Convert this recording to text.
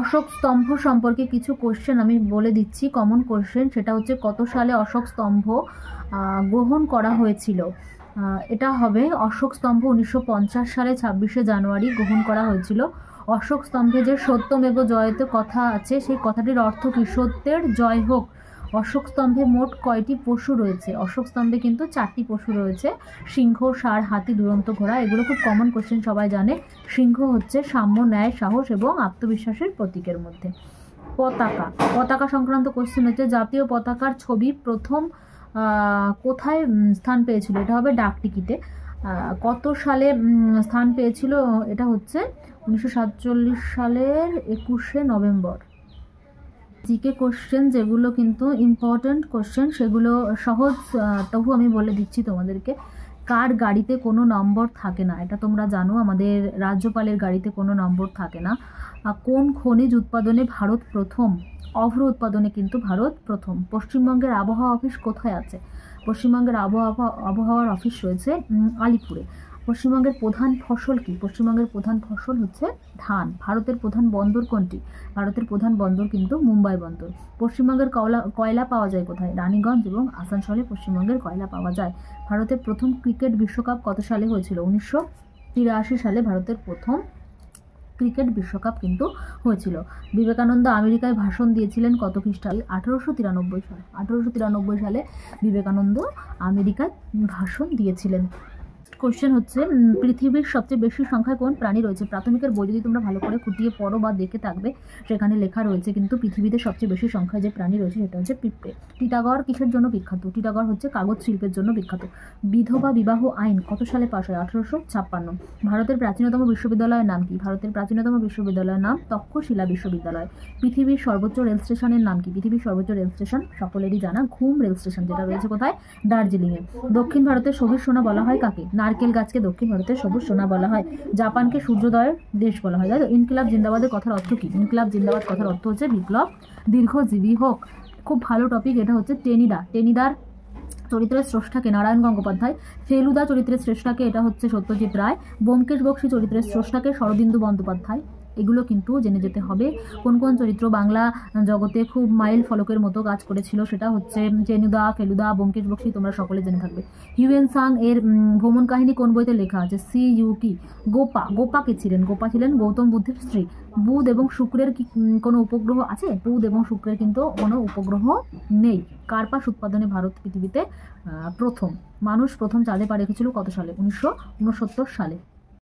অশোক স্তম্ভ সম্পর্কে কিছু কোশ্চেন আমি বলে দিচ্ছি, কমন কোশ্চেন। সেটা হচ্ছে কত সালে অশোক স্তম্ভ গ্রহণ করা হয়েছিল। এটা হবে অশোক স্তম্ভ 1950 সালে 26শে জানুয়ারি গ্রহণ করা হয়েছিল। অশোক স্তম্ভে যে সত্যমেব জয়তে কথা আছে, সেই কথাটির অর্থ কি? সত্যের জয় হোক। অশোক স্তম্ভে মোট কয়টি পশু রয়েছে? অশোক স্তম্ভে কিন্তু 4টি পশু রয়েছে, সিংহ, ষাঁড়, হাতি, দুরন্ত ঘোড়া। এগুলো খুব কমন কোশ্চেন, সবাই জানে। সিংহ হচ্ছে সাম্য, ন্যায়, সাহস এবং আত্মবিশ্বাসের প্রতীকের মধ্যে। পতাকা, পতাকা সংক্রান্ত কোশ্চেন হচ্ছে জাতীয় পতাকার ছবি প্রথম কোথায় স্থান পেয়েছিল? এটা হবে ডাকটিকিটে। কত সালে স্থান পেয়েছিল? এটা হচ্ছে 1947 সালের 21শে নভেম্বর। জিকে কোশ্চেন যেগুলো কিন্তু ইম্পর্ট্যান্ট কোশ্চেন, সেগুলো সহজ, তবু আমি বলে দিচ্ছি তোমাদেরকে। কার গাড়িতে কোনো নম্বর থাকে না? এটা তোমরা জানো, আমাদের রাজ্যপালের গাড়িতে কোনো নম্বর থাকে না। কোন খনিজ উৎপাদনে ভারত প্রথম? অভ্র উৎপাদনে কিন্তু ভারত প্রথম। পশ্চিমবঙ্গের আবহাওয়া অফিস কোথায় আছে? পশ্চিমবঙ্গের আবহাওয়ার অফিস রয়েছে আলিপুরে। পশ্চিমবঙ্গের প্রধান ফসল কি? পশ্চিমবঙ্গের প্রধান ফসল হচ্ছে ধান। ভারতের প্রধান বন্দর কোনটি? ভারতের প্রধান বন্দর কিন্তু মুম্বাই বন্দর। পশ্চিমবঙ্গের কয়লা পাওয়া যায় কোথায়? রানীগঞ্জ এবং আসানসোলে পশ্চিমবঙ্গের কয়লা পাওয়া যায়। ভারতের প্রথম ক্রিকেট বিশ্বকাপ কত সালে হয়েছিল? 1983 সালে ভারতের প্রথম ক্রিকেট বিশ্বকাপ কিন্তু হয়েছিল। বিবেকানন্দ আমেরিকায় ভাষণ দিয়েছিলেন কত খ্রিস্টাব্দে? 1893 সালে। 1893 সালে বিবেকানন্দ আমেরিকায় ভাষণ দিয়েছিলেন। কোশ্চেন হচ্ছে পৃথিবীর সবচেয়ে বেশি সংখ্যায় কোন প্রাণী রয়েছে? প্রাথমিকের বই যদি তোমরা ভালো করে খুঁটিয়ে পড়ো বা দেখে থাকবে, সেখানে লেখা রয়েছে কিন্তু পৃথিবীতে সবচেয়ে বেশি সংখ্যায় যে প্রাণী রয়েছে সেটা হচ্ছে পিঁপড়ে। টিটাগড় কিসের জন্য বিখ্যাত? টিটাগড় হচ্ছে কাগজ শিল্পের জন্য বিখ্যাত। বিধবা বিবাহ আইন কত সালে পাশ হয়? 1856। ভারতের প্রাচীনতম বিশ্ববিদ্যালয়ের নাম কি? ভারতের প্রাচীনতম বিশ্ববিদ্যালয়ের নাম তক্ষশিলা বিশ্ববিদ্যালয়। পৃথিবীর সর্বোচ্চ রেল স্টেশনের নাম কি? পৃথিবীর সর্বোচ্চ রেল স্টেশন সকলেরই জানা ঘুম রেল স্টেশন, যেটা রয়েছে কোথায়? দার্জিলিংয়ে। দক্ষিণ ভারতের সবুজ সোনা বলা হয় কাকে? নারকেল গাছকে দক্ষিণ ভারতের সবুজ সোনা বলা হয়। জাপানকে সূর্যোদয়ের দেশ বলা হয়। তাই তো? ইনকিলাব জিন্দাবাদের কথার অর্থ কি? ইনকিলাব জিন্দাবাদ কথার অর্থ হচ্ছে বিপ্লব দীর্ঘজীবী হোক। খুব ভালো টপিক এটা হচ্ছে টেনিদা। টেনিদার চরিত্রের স্রষ্টাকে? নারায়ণ গঙ্গোপাধ্যায়। ফেলুদা চরিত্রের শ্রেষ্ঠাকে? এটা হচ্ছে সত্যজিৎ রায়। ব্যোমকেশ বক্সী চরিত্রের স্রষ্টাকে? শরদিন্দু বন্দ্যোপাধ্যায়। এগুলো কিন্তু জেনে যেতে হবে। কোন কোন চরিত্র বাংলা জগতে খুব মাইল ফলকের মতো কাজ করেছিল? সেটা হচ্ছে টেনিদা, ফেলুদা, ব্যোমকেশ বক্সী, তোমরা সকলে জেনে থাকবে। হিউয়েন সাং এর ভ্রমণ কাহিনী কোন বইতে লেখা আছে? CUT। গোপা, গোপা কে ছিলেন? গোপা ছিলেন গৌতম বুদ্ধের স্ত্রী। বুধ এবং শুক্রের কি কোনো উপগ্রহ আছে? বুধ এবং শুক্রের কিন্তু কোনো উপগ্রহ নেই। কার্পাস উৎপাদনে ভারত পৃথিবীতে প্রথম। মানুষ প্রথম চাঁদে পা রেখেছিল কত সালে? 1969 সালে।